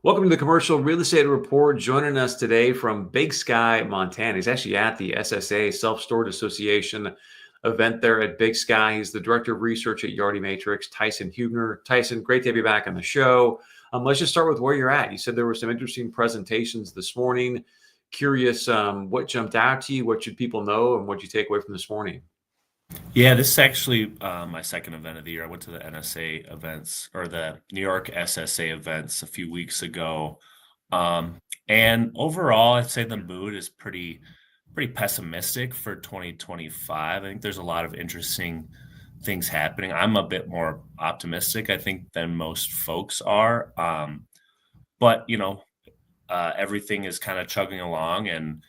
Welcome to the Commercial Real Estate Report. Joining us today from Big Sky, Montana. He's actually at the SSA, Self Storage Association event there at Big Sky. He's the Director of Research at Yardi Matrix, Tyson Huebner. Tyson, great to have you back on the show. Let's just start with where you're at. You said there were some interesting presentations this morning. Curious what jumped out to you, what should people know, and what you take away from this morning? Yeah, this is actually my second event of the year. I went to the NSA events or the New York SSA events a few weeks ago. Um, and overall, I'd say the mood is pretty pessimistic for 2025. I think there's a lot of interesting things happening. I'm a bit more optimistic, I think, than most folks are. But everything is kind of chugging along, and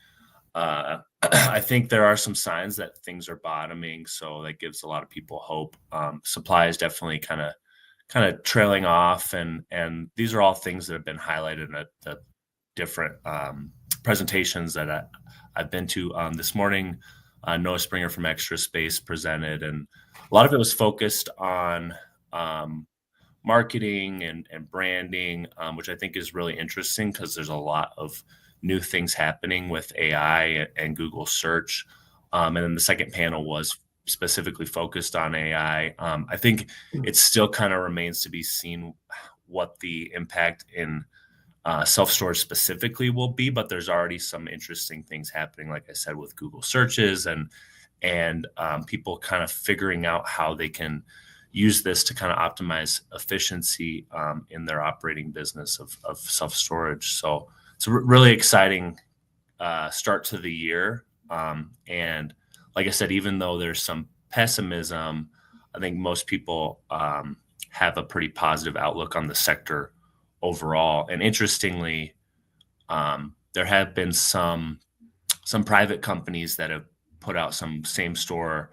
I think there are some signs that things are bottoming, so that gives a lot of people hope. Supply is definitely kind of trailing off, and these are all things that have been highlighted at the different presentations that I've been to. This morning, Noah Springer from Extra Space presented, and a lot of it was focused on marketing and branding, which I think is really interesting because there's a lot of new things happening with AI and Google search. And then the second panel was specifically focused on AI. I think it still kind of remains to be seen what the impact in self-storage specifically will be, but there's already some interesting things happening, like I said, with Google searches and people kind of figuring out how they can use this to kind of optimize efficiency in their operating business of self-storage. So it's a really exciting start to the year. And like I said, even though there's some pessimism, I think most people have a pretty positive outlook on the sector overall. And interestingly, there have been some private companies that have put out some same store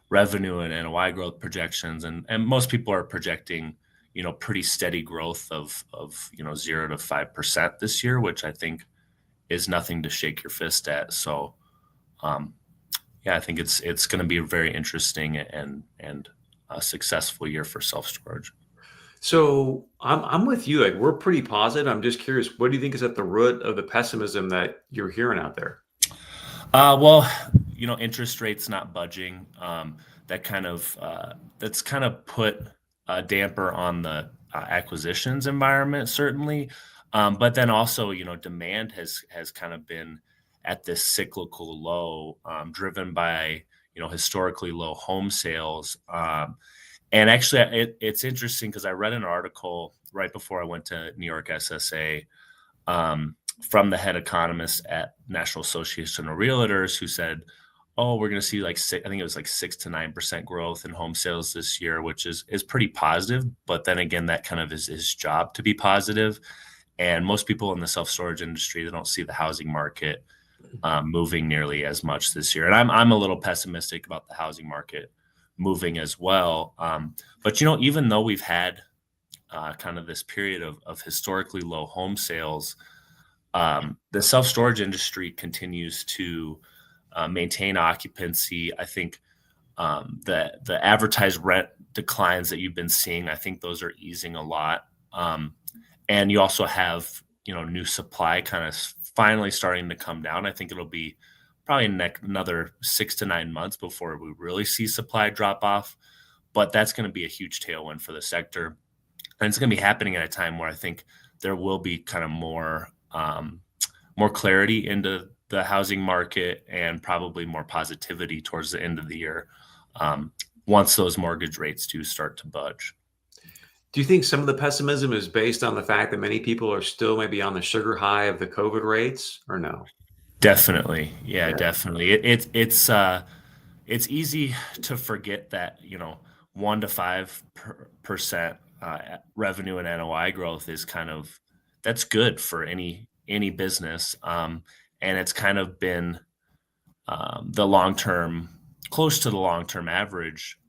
revenue and NOI growth projections, and most people are projecting pretty steady growth of 0 to 5% this year, which I think is nothing to shake your fist at. So yeah, I think it's going to be a very interesting and a successful year for self storage. So I'm with you. Like, we're pretty positive. I'm just curious, what do you think is at the root of the pessimism that you're hearing out there? Well, interest rates not budging. That's kind of put a damper on the acquisitions environment, certainly. But then also, demand has kind of been at this cyclical low, driven by historically low home sales. And actually, it's interesting because I read an article right before I went to New York SSA. From the head economist at National Association of Realtors, who said, "Oh, we're going to see I think it was like 6 to 9% growth in home sales this year, which is pretty positive." But then again, that kind of is his job to be positive. And most people in the self storage industry, they don't see the housing market moving nearly as much this year. And I'm a little pessimistic about the housing market moving as well. But even though we've had kind of this period of historically low home sales, the self-storage industry continues to maintain occupancy. I think the advertised rent declines that you've been seeing, I think those are easing a lot. And you also have, new supply kind of finally starting to come down. I think it'll be probably another 6 to 9 months before we really see supply drop off. But that's going to be a huge tailwind for the sector. And it's going to be happening at a time where I think there will be kind of more clarity into the housing market and probably more positivity towards the end of the year, once those mortgage rates do start to budge. Do you think some of the pessimism is based on the fact that many people are still maybe on the sugar high of the COVID rates, or no? Definitely, yeah, Yeah. definitely. It's easy to forget that 1 to 5% revenue and NOI growth is that's good for any business. And it's kind of been the long term, close to the long term average,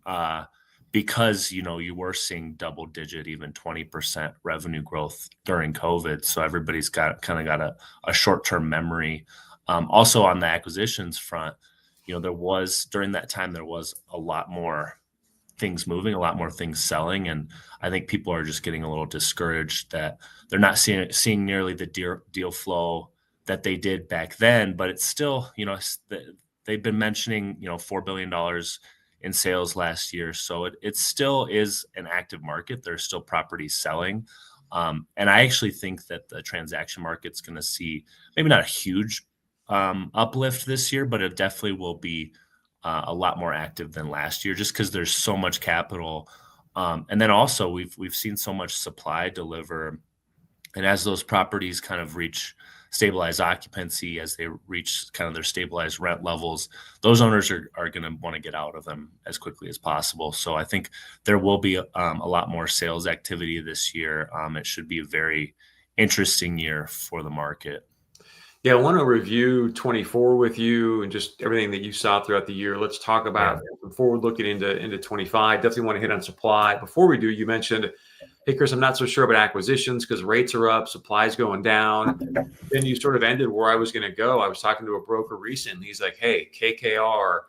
because you were seeing double digit, even 20% revenue growth during COVID. So everybody's got a short term memory. Also on the acquisitions front, during that time there was a lot more things moving, a lot more things selling, and I think people are just getting a little discouraged that they're not seeing nearly the deal flow that they did back then. But it's still, they've been mentioning, $4 billion in sales last year, so it still is an active market. There's still properties selling, and I actually think that the transaction market's going to see maybe not a huge uplift this year, but it definitely will be a lot more active than last year, just because there's so much capital. And then also we've seen so much supply deliver, and as those properties kind of reach stabilized occupancy, as they reach kind of their stabilized rent levels, those owners are going to want to get out of them as quickly as possible. So I think there will be a lot more sales activity this year. It should be a very interesting year for the market. Yeah, I want to review 24 with you and just everything that you saw throughout the year. Let's talk about forward looking into 25. Definitely want to hit on supply. Before we do, you mentioned, hey, Chris, I'm not so sure about acquisitions because rates are up, supply's going down. Then you sort of ended where I was going to go. I was talking to a broker recently. He's like, hey, KKR,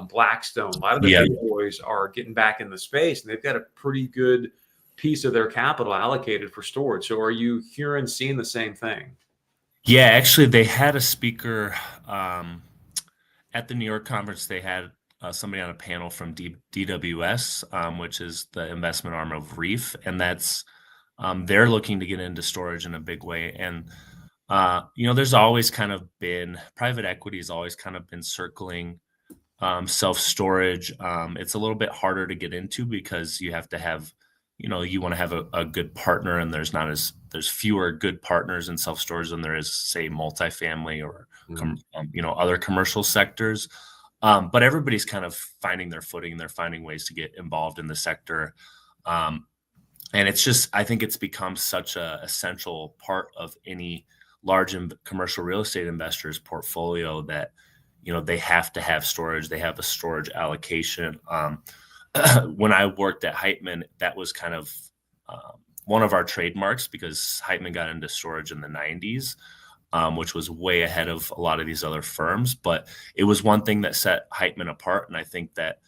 Blackstone, a lot of the big boys are getting back in the space, and they've got a pretty good piece of their capital allocated for storage. So are you hearing, seeing the same thing? Yeah, actually, they had a speaker at the New York conference. They had somebody on a panel from DWS, which is the investment arm of Reef, and that's they're looking to get into storage in a big way. And there's always kind of been private equity has always kind of been circling self storage. It's a little bit harder to get into because you have to have you want to have a good partner, and there's fewer good partners in self storage than there is, say, multifamily or other commercial sectors. But everybody's kind of finding their footing, and they're finding ways to get involved in the sector. And it's just, I think it's become such a essential part of any large commercial real estate investor's portfolio that they have to have storage. They have a storage allocation. When I worked at Heitman, that was kind of one of our trademarks, because Heitman got into storage in the 90s, which was way ahead of a lot of these other firms. But it was one thing that set Heitman apart. And I think that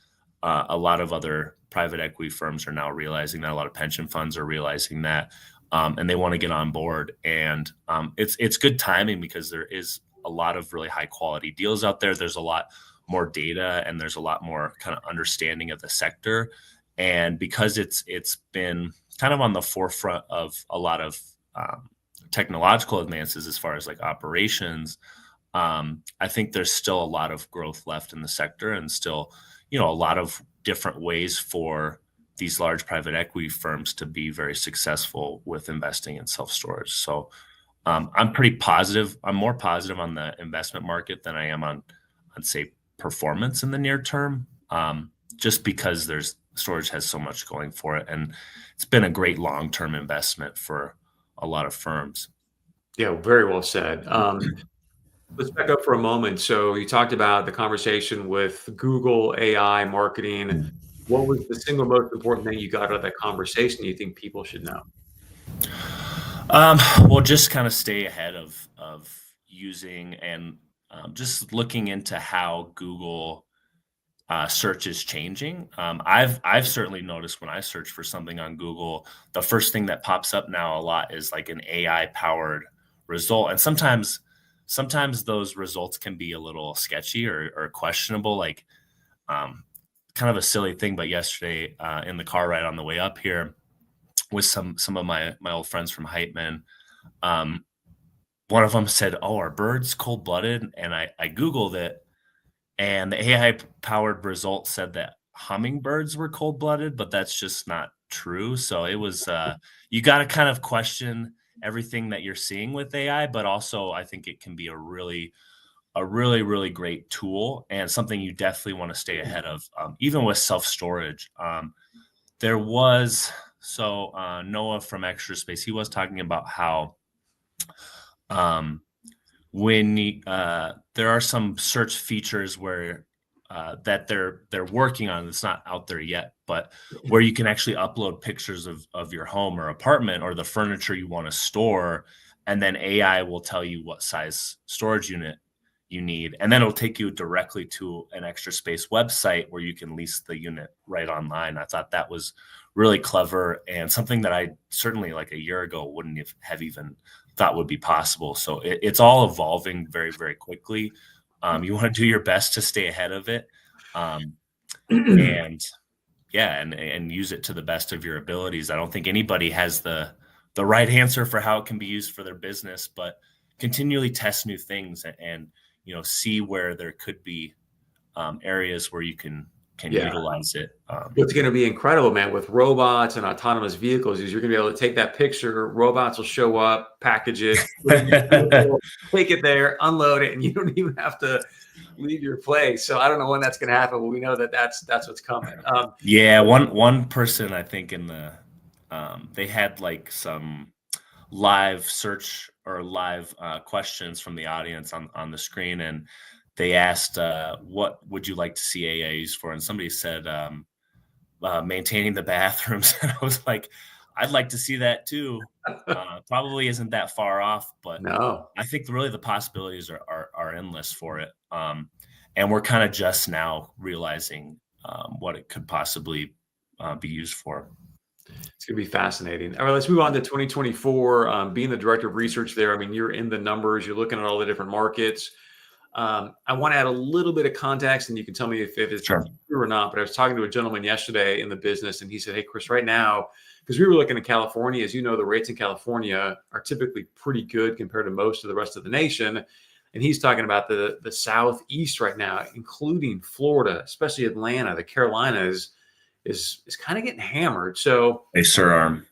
a lot of other private equity firms are now realizing that, a lot of pension funds are realizing that, and they want to get on board. And it's good timing, because there is a lot of really high quality deals out there. There's a lot more data, and there's a lot more kind of understanding of the sector. And because it's been kind of on the forefront of a lot of technological advances as far as like operations, I think there's still a lot of growth left in the sector, and still, a lot of different ways for these large private equity firms to be very successful with investing in self-storage. So I'm pretty positive. I'm more positive on the investment market than I am on say, performance in the near term, just because storage has so much going for it, and it's been a great long-term investment for a lot of firms. Yeah, very well said. Let's back up for a moment. So you talked about the conversation with Google AI marketing. What was the single most important thing you got out of that conversation you think people should know? Well, just kind of stay ahead of using and just looking into how Google search is changing. I've certainly noticed when I search for something on Google, the first thing that pops up now a lot is like an AI powered result, and sometimes those results can be a little sketchy or questionable. Like kind of a silly thing, but yesterday in the car ride on the way up here with some of my old friends from Heitman, one of them said, "Oh, are birds cold blooded?" And I Googled it, and the AI powered result said that hummingbirds were cold blooded, but that's just not true. So it was you got to kind of question everything that you're seeing with AI, but also I think it can be a really great tool, and something you definitely want to stay ahead of, even with self storage. There was Noah from Extra Space. He was talking about how when there are some search features where that they're working on. It's not out there yet, but where you can actually upload pictures of your home or apartment or the furniture you want to store, and then AI will tell you what size storage unit you need. And then it'll take you directly to an Extra Space website where you can lease the unit right online. I thought that was really clever and something that I certainly like a year ago wouldn't have even thought would be possible. So it's all evolving very, very quickly. You want to do your best to stay ahead of it. And yeah, and use it to the best of your abilities. I don't think anybody has the right answer for how it can be used for their business, but continually test new things and see where there could be areas where you can utilize it. What's going to be incredible, man, with robots and autonomous vehicles is you're going to be able to take that picture, robots will show up, package it, take it there, unload it, and you don't even have to leave your place. So I don't know when that's going to happen, but we know that that's what's coming. Yeah, one person, I think in the they had like some live search or live questions from the audience on the screen, and they asked, what would you like to see AI used for? And somebody said, maintaining the bathrooms. And I was like, I'd like to see that too. Probably isn't that far off, but No. I think really the possibilities are endless for it. And we're kind of just now realizing what it could possibly be used for. It's going to be fascinating. All right, let's move on to 2024. Being the director of research there, I mean, you're in the numbers, you're looking at all the different markets. I want to add a little bit of context, and you can tell me if it's Sure. true or not. But I was talking to a gentleman yesterday in the business, and he said, "Hey, Chris, right now, because we were looking at California, as you know, the rates in California are typically pretty good compared to most of the rest of the nation." And he's talking about the Southeast right now, including Florida, especially Atlanta, the Carolinas, is kind of getting hammered. So They sure are.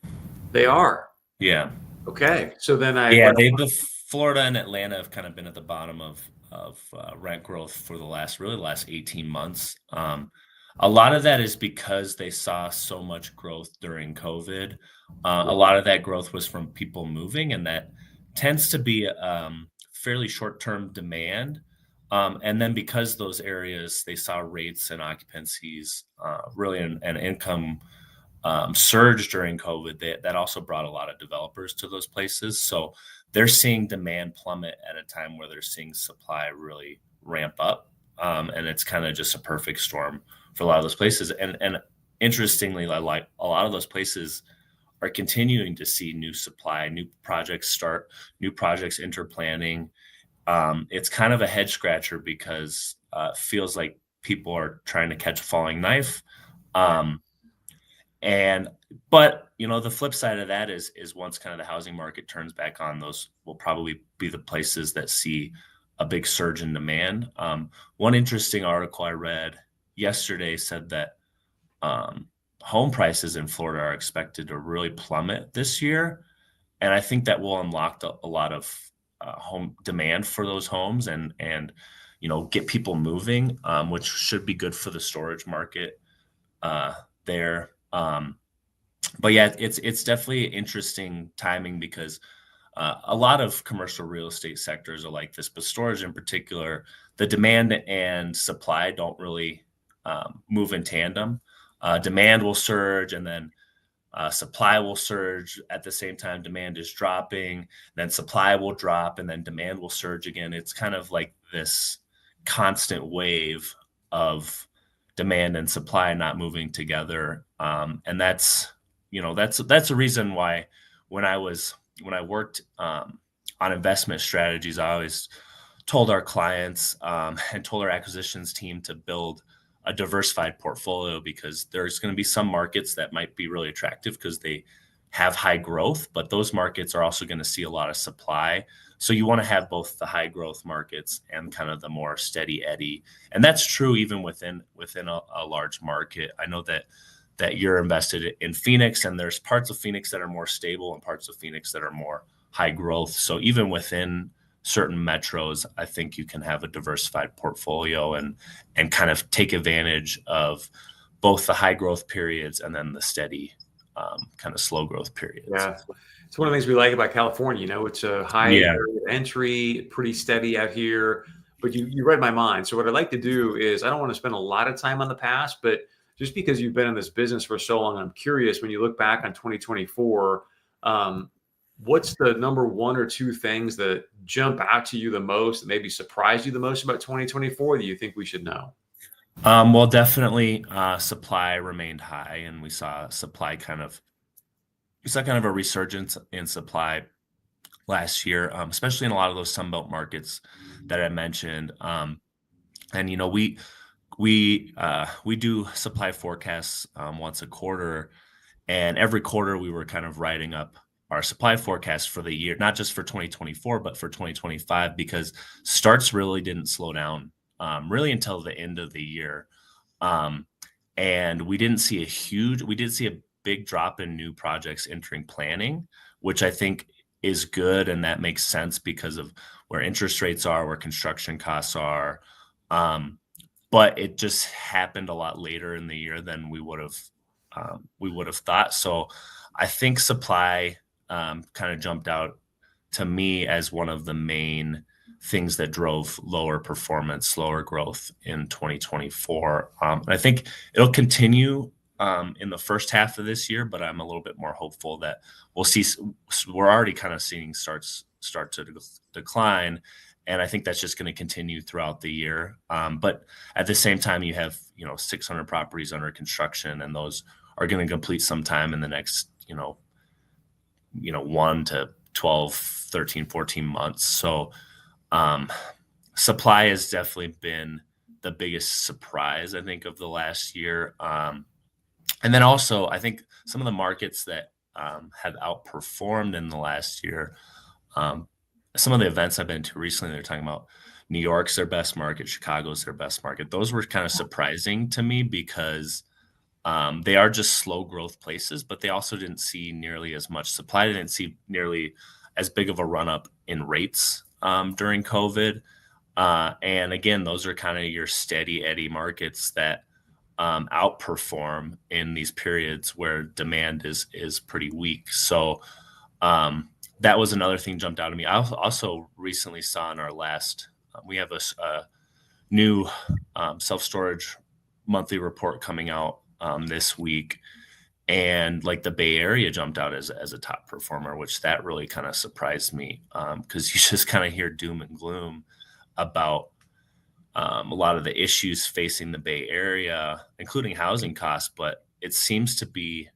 they are. Yeah. Okay. So then Florida and Atlanta have kind of been at the bottom of rent growth for the last 18 months. A lot of that is because they saw so much growth during COVID. A lot of that growth was from people moving, and that tends to be fairly short-term demand. And then because those areas, they saw rates and occupancies really an income surge during COVID, that also brought a lot of developers to those places. So they're seeing demand plummet at a time where they're seeing supply really ramp up. And it's kind of just a perfect storm for a lot of those places. And interestingly, like a lot of those places are continuing to see new supply, new projects start, new projects enter planning. It's kind of a head scratcher because it feels like people are trying to catch a falling knife. But the flip side of that is once kind of the housing market turns back on, those will probably be the places that see a big surge in demand. One interesting article I read yesterday said that home prices in Florida are expected to really plummet this year. And I think that will unlock a lot of home demand for those homes and get people moving, which should be good for the storage market there. But yeah, it's definitely interesting timing because a lot of commercial real estate sectors are like this, but storage in particular, the demand and supply don't really move in tandem. Demand will surge, and then supply will surge at the same time demand is dropping. Then supply will drop, and then demand will surge again. It's kind of like this constant wave of demand and supply not moving together, and that's a reason why when I worked on investment strategies, I always told our clients and told our acquisitions team to build a diversified portfolio, because there's going to be some markets that might be really attractive because they have high growth, but those markets are also going to see a lot of supply. So you want to have both the high growth markets and kind of the more steady eddy. And that's true even within a large market. I know that you're invested in Phoenix, and there's parts of Phoenix that are more stable and parts of Phoenix that are more high growth. So even within certain metros, I think you can have a diversified portfolio and kind of take advantage of both the high growth periods and then the steady kind of slow growth periods. Yeah. It's one of the things we like about California. It's a high entry, pretty steady out here, but you read my mind. So what I'd like to do is, I don't want to spend a lot of time on the past, but just because you've been in this business for so long, I'm curious, when you look back on 2024, what's the number one or two things that jump out to you the most, that maybe surprise you the most about 2024 that you think we should know? Well, definitely, supply remained high, and we saw kind of a resurgence in supply last year, especially in a lot of those Sunbelt markets that I mentioned. And we do supply forecasts once a quarter, and every quarter we were kind of writing up our supply forecast for the year, not just for 2024, but for 2025, because starts really didn't slow down really until the end of the year. Um, and we did see a big drop in new projects entering planning, which I think is good. And that makes sense because of where interest rates are, where construction costs are. Um, but it just happened a lot later in the year than we would have thought. So I think supply kind of jumped out to me as one of the main things that drove lower performance, slower growth in 2024. I think it'll continue in the first half of this year, but I'm a little bit more hopeful that we'll see. We're already kind of seeing start to decline, and I think that's just going to continue throughout the year. But at the same time, you have 600 properties under construction, and those are going to complete sometime in the next 1 to 12, 13, 14 months. So um, supply has definitely been the biggest surprise, I think, of the last year. And then also, I think some of the markets that have outperformed in the last year, um, some of the events I've been to recently, they're talking about New York's their best market, Chicago's their best market. Those were kind of surprising to me because they are just slow growth places, but they also didn't see nearly as much supply. They didn't see nearly as big of a run up in rates during COVID. And again, those are kind of your steady Eddie markets that outperform in these periods where demand is pretty weak. So that was another thing jumped out at me. I also recently saw in our last, we have a new self-storage monthly report coming out this week, and like the Bay Area jumped out as a top performer, which that really kind of surprised me because you just kind of hear doom and gloom about a lot of the issues facing the Bay Area, including housing costs, but it seems to be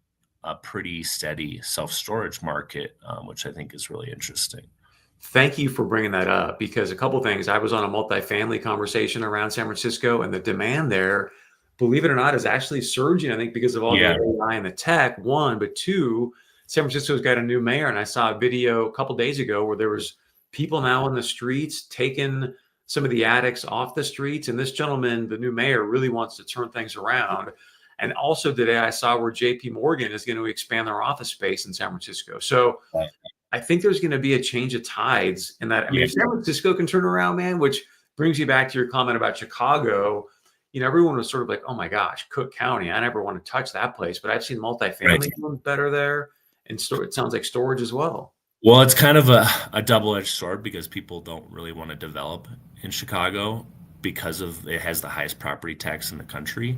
a pretty steady self-storage market, which I think is really interesting. Thank you for bringing that up because a couple things. I was on a multifamily conversation around San Francisco, and the demand there, believe it or not, is actually surging. I think because of all the Yeah, AI and the tech. One, but two, San Francisco's got a new mayor, and I saw a video a couple days ago where there was people now in the streets taking some of the addicts off the streets. And this gentleman, the new mayor, really wants to turn things around. And also today, I saw where J.P. Morgan is going to expand their office space in San Francisco. So I think there's going to be a change of tides in that. I mean, yeah, if San Francisco can turn around, man, which brings you back to your comment about Chicago, everyone was sort of like, oh my gosh, Cook County, I never want to touch that place. But I've seen right. multifamily doing better there, and it sounds like storage as well. Well, it's kind of a double-edged sword because people don't really want to develop in Chicago because of it has the highest property tax in the country.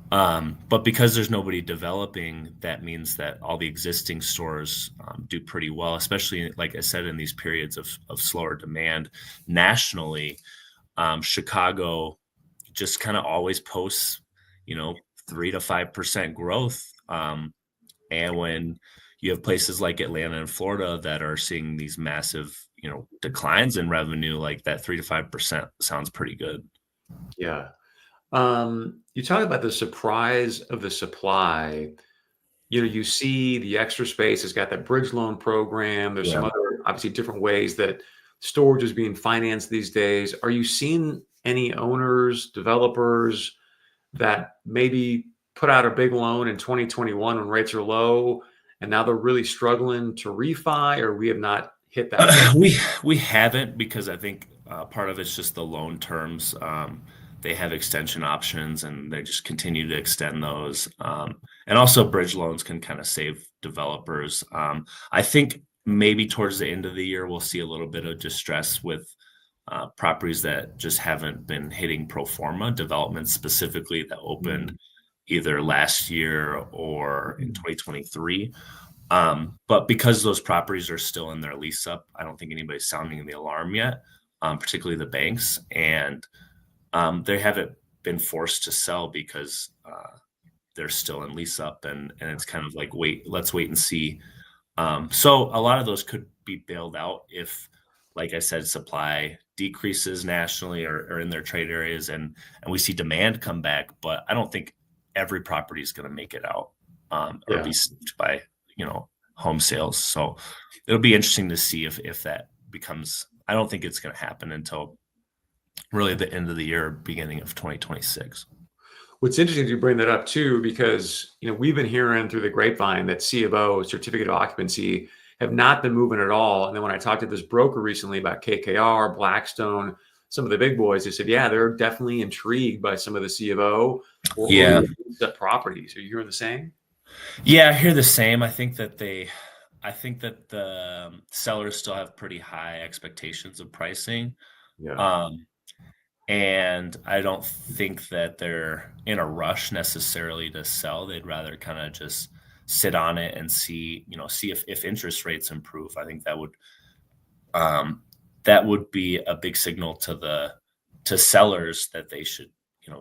But because there's nobody developing, that means that all the existing stores do pretty well, especially like I said, in these periods of slower demand nationally. Chicago just kind of always posts, 3 to 5% growth. And when you have places like Atlanta and Florida that are seeing these massive, declines in revenue, like that 3 to 5% sounds pretty good. Yeah. You talk about the surprise of the supply. You see the Extra Space has got that bridge loan program. There's some Yeah. other, obviously, different ways that storage is being financed these days. Are you seeing any owners, developers that maybe put out a big loan in 2021 when rates are low, and now they're really struggling to refi, or we have not hit that point? We haven't because I think part of it's just the loan terms. They have extension options and they just continue to extend those. And also bridge loans can kind of save developers. I think maybe towards the end of the year we'll see a little bit of distress with properties that just haven't been hitting pro forma developments specifically that opened either last year or in 2023. But because those properties are still in their lease up, I don't think anybody's sounding the alarm yet, particularly the banks. And they haven't been forced to sell because they're still in lease up, and it's kind of like, let's wait and see. So a lot of those could be bailed out if, like I said, supply decreases nationally or in their trade areas, and we see demand come back. But I don't think every property is going to make it out or Yeah. be saved by home sales. So it'll be interesting to see if that becomes. I don't think it's going to happen until really the end of the year, beginning of 2026. What's interesting you bring that up too, because we've been hearing through the grapevine that C of O, certificate of occupancy, have not been moving at all. And then when I talked to this broker recently about KKR, Blackstone, some of the big boys, they said, yeah, they're definitely intrigued by some of the C of O or Yeah. the properties. Are you hearing the same? Yeah, I hear the same. I think that the sellers still have pretty high expectations of pricing. Yeah. Um, and I don't think that they're in a rush necessarily to sell. They'd rather kind of just sit on it and see if interest rates improve. I think that would be a big signal to sellers that they should,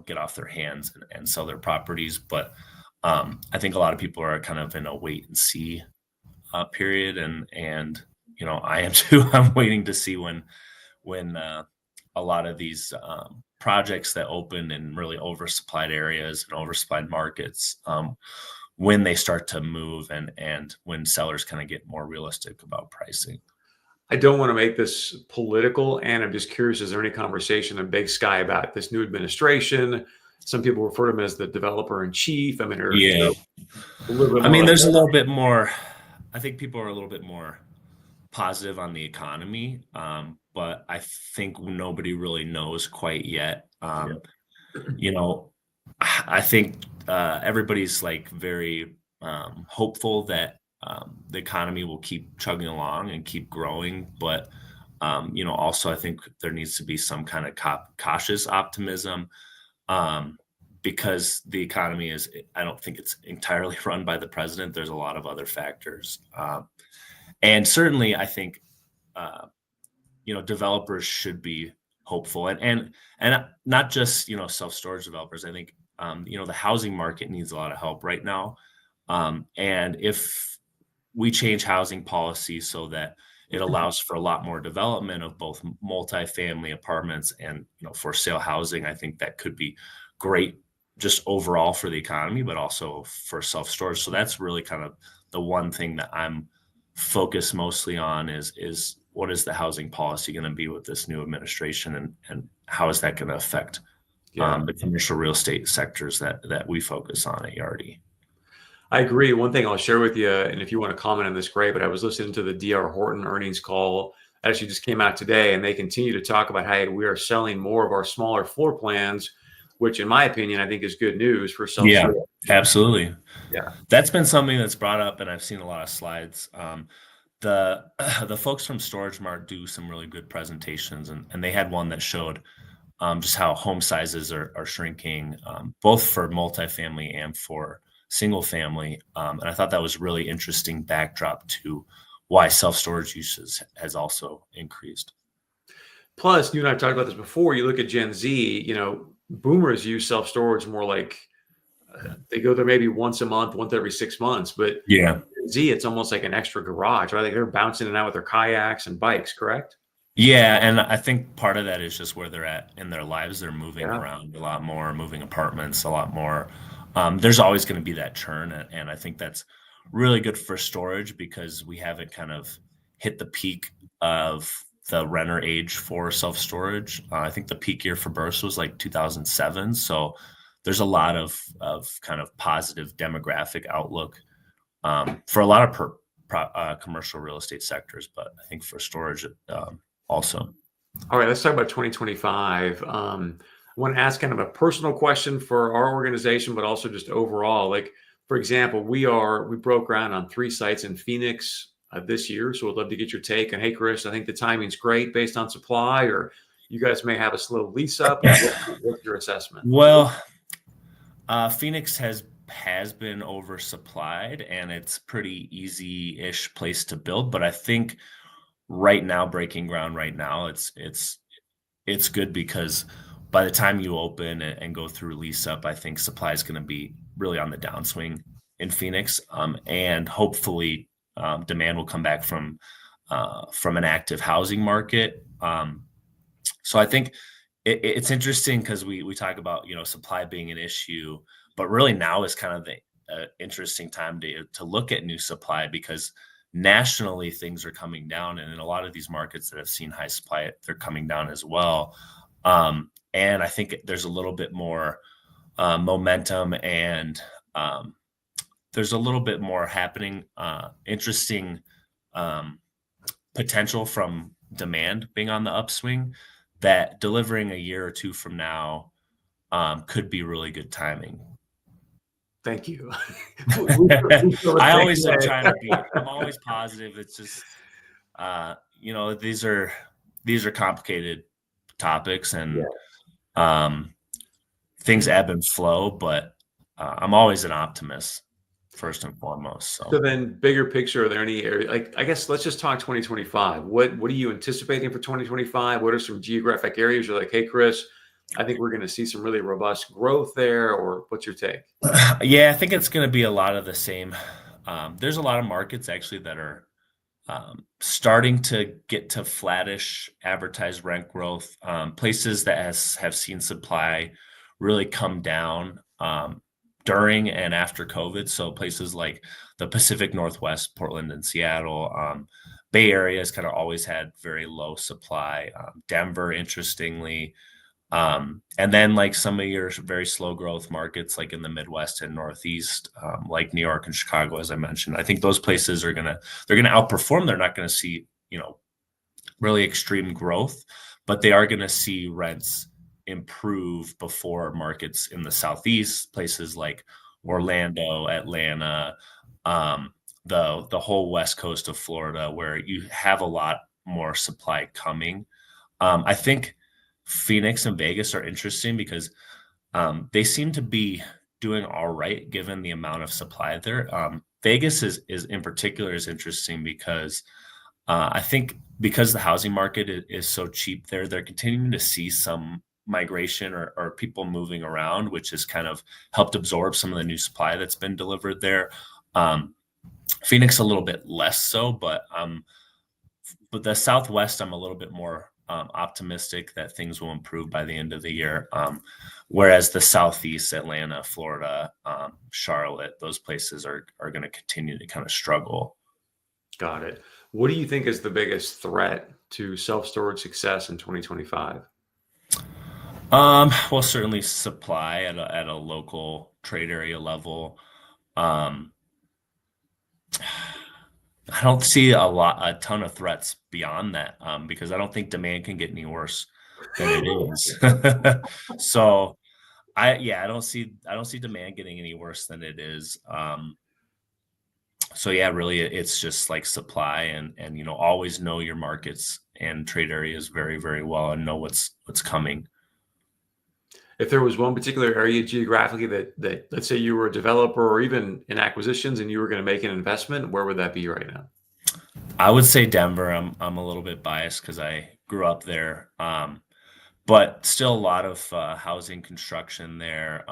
get off their hands and sell their properties. But I think a lot of people are kind of in a wait and see period, and I am too. I'm waiting to see when a lot of these projects that open in really oversupplied areas and oversupplied markets, when they start to move and when sellers kind of get more realistic about pricing. I don't want to make this political, and I'm just curious, is there any conversation in Big Sky about this new administration? Some people refer to him as the developer in chief. I mean, Yeah. a little bit I mean, more. there's a little bit more. I think people are a little bit more positive on the economy, but I think nobody really knows quite yet. You know, I think everybody's like very hopeful that the economy will keep chugging along and keep growing, but also I think there needs to be some kind of cautious optimism, because the economy is. I don't think it's entirely run by the president. There's a lot of other factors, and certainly I think developers should be hopeful, and not just self-storage developers. I think the housing market needs a lot of help right now, and if we change housing policy so that it allows for a lot more development of both multifamily apartments and for sale housing, I think that could be great just overall for the economy, but also for self-storage. So that's really kind of the one thing that I'm focused mostly on is what is the housing policy going to be with this new administration, and how is that going to affect the commercial real estate sectors that we focus on at Yardi. I agree. One thing I'll share with you, and if you want to comment on this, great, but I was listening to the D.R. Horton earnings call that actually just came out today, and they continue to talk about how we are selling more of our smaller floor plans, which in my opinion, I think is good news for self-storage. Yeah, absolutely. Yeah. That's been something that's brought up, and I've seen a lot of slides. The folks from Storage Mart do some really good presentations, and they had one that showed just how home sizes are shrinking, both for multifamily and for single family. And I thought that was a really interesting backdrop to why self-storage uses has also increased. Plus, you and I've talked about this before. You look at Gen Z, boomers use self-storage more like they go there maybe once a month, once every 6 months. But Yeah. Gen Z, it's almost like an extra garage, right? Like they're bouncing in and out with their kayaks and bikes, correct? Yeah, and I think part of that is just where they're at in their lives. They're moving around a lot more, moving apartments a lot more. There's always going to be that churn, and I think that's really good for storage because we haven't kind of hit the peak of the renter age for self-storage. I think the peak year for births was like 2007. So there's a lot of kind of positive demographic outlook for a lot of commercial real estate sectors, but I think for storage also. All right, let's talk about 2025. I want to ask kind of a personal question for our organization, but also just overall. Like, for example, we broke ground on 3 sites in Phoenix this year. So I'd love to get your take. And hey, Chris, I think the timing's great based on supply, or you guys may have a slow lease up. What's your assessment? Well, Phoenix has has been oversupplied, and it's pretty easy-ish place to build. But I think right now, breaking ground right now, it's good because by the time you open and go through lease up, I think supply is going to be really on the downswing in Phoenix, and hopefully demand will come back from an active housing market. So I think it's interesting because we talk about supply being an issue, but really now is kind of the interesting time to look at new supply because nationally things are coming down, and in a lot of these markets that have seen high supply, they're coming down as well. And I think there's a little bit more momentum, and there's a little bit more happening. Interesting potential from demand being on the upswing that delivering a year or two from now could be really good timing. Thank you. I always am trying to be. I'm always positive. It's just, these are complicated topics, and things ebb and flow. But I'm always an optimist first and foremost. So then, bigger picture, are there any area I guess let's just talk 2025. What are you anticipating for 2025? What are some geographic areas you're like, hey, Chris, I think we're going to see some really robust growth there, or what's your take? Yeah, I think it's going to be a lot of the same. There's a lot of markets actually that are starting to get to flattish advertised rent growth. Places that have seen supply really come down during and after COVID. So places like the Pacific Northwest, Portland and Seattle, Bay Area has kind of always had very low supply. Denver, interestingly, and then like some of your very slow growth markets, like in the Midwest and Northeast, like New York and Chicago, as I mentioned, I think those places they're gonna outperform. They're not gonna see really extreme growth, but they are gonna see rents improve before markets in the Southeast, places like Orlando, Atlanta, the whole west coast of Florida, where you have a lot more supply coming. I think Phoenix and Vegas are interesting because they seem to be doing all right given the amount of supply there. Vegas is in particular is interesting because I think because the housing market is so cheap there, they're continuing to see some migration or people moving around, which has kind of helped absorb some of the new supply that's been delivered there. Phoenix a little bit less so, but the Southwest, I'm a little bit more optimistic that things will improve by the end of the year. Whereas the Southeast, Atlanta, Florida, Charlotte, those places are going to continue to kind of struggle. Got it. What do you think is the biggest threat to self-storage success in 2025? Well, certainly supply at a local trade area level. I don't see a ton of threats beyond that, because I don't think demand can get any worse than it is. So I don't see demand getting any worse than it is. So yeah, really it's just like supply and always know your markets and trade areas very, very well and know what's coming. If there was one particular area geographically that let's say you were a developer or even in acquisitions and you were going to make an investment, where would that be right now? I would say Denver. I'm a little bit biased because I grew up there, but still a lot of housing construction there.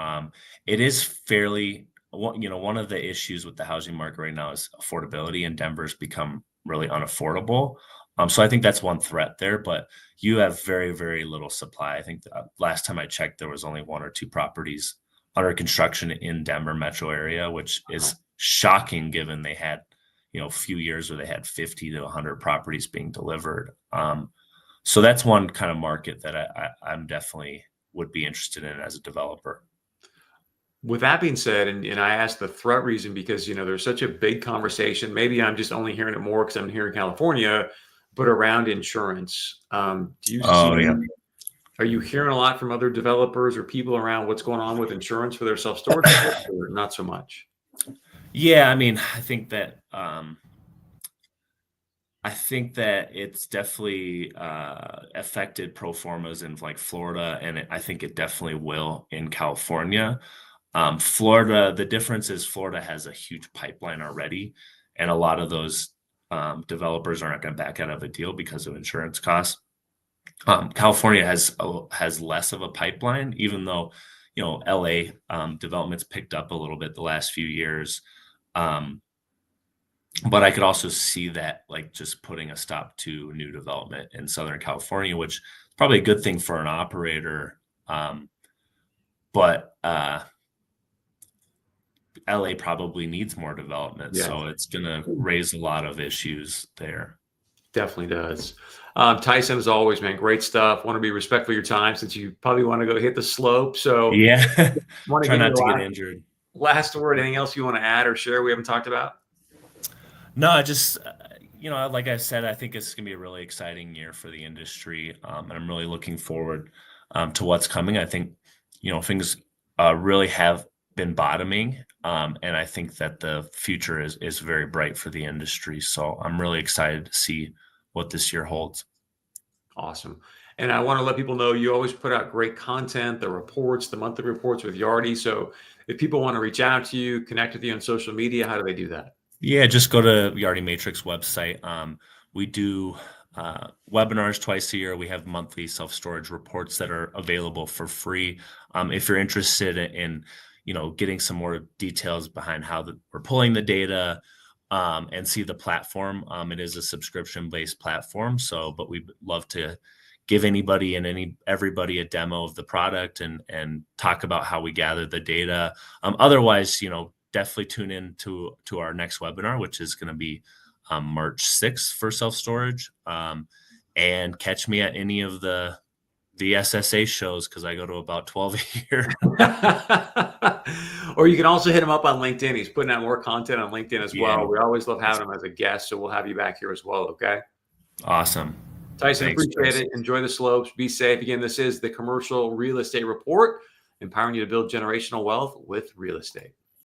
It is fairly, one of the issues with the housing market right now is affordability, and Denver's become really unaffordable. So I think that's one threat there, but you have very, very little supply. I think last time I checked, there was only one or two properties under construction in Denver metro area, which is shocking given they had, a few years where they had 50 to 100 properties being delivered. So that's one kind of market that I'm definitely would be interested in as a developer. With that being said, and I asked the threat reason because there's such a big conversation. Maybe I'm just only hearing it more because I'm here in California, but around insurance. Do you Oh, see? yeah. Are you hearing a lot from other developers or people around what's going on with insurance for their self-storage, or not so much? Yeah, I mean, I think that it's definitely affected pro formas in like Florida, and I think it definitely will in California. Florida, the difference is Florida has a huge pipeline already, and a lot of those developers aren't going to back out of a deal because of insurance costs. California has less of a pipeline, even though LA development's picked up a little bit the last few years. But I could also see that like just putting a stop to new development in Southern California, which is probably a good thing for an operator. But LA probably needs more development, Yeah, so it's going to raise a lot of issues there. definitely does. Tyson, as always, man, great stuff. Want to be respectful of your time since you probably want to go hit the slope. So Yeah, want to try give you not to get the injured. last word. Anything else you want to add or share we haven't talked about? No, I just, like I said, I think it's going to be a really exciting year for the industry. And I'm really looking forward to what's coming. I think, things really have been bottoming. And I think that the future is very bright for the industry. So I'm really excited to see what this year holds. Awesome. And I want to let people know you always put out great content, the reports, the monthly reports with Yardi. So if people want to reach out to you, connect with you on social media, how do they do that? Yeah, just go to Yardi Matrix website. We do webinars twice a year. We have monthly self-storage reports that are available for free. If you're interested in, getting some more details behind how we're pulling the data and see the platform, it is a subscription-based platform. So, but we'd love to give anybody and everybody a demo of the product and talk about how we gather the data. Otherwise, definitely tune in to our next webinar, which is going to be March 6th for self-storage. And catch me at any of the SSA shows because I go to about 12 a year. Or you can also hit him up on LinkedIn. He's putting out more content on LinkedIn as Yeah, well. We always love having him as a guest, so we'll have you back here as well, okay? awesome. Tyson, Thanks, appreciate Chris. it. Enjoy the slopes. Be safe. Again, this is the Commercial Real Estate Report, empowering you to build generational wealth with real estate.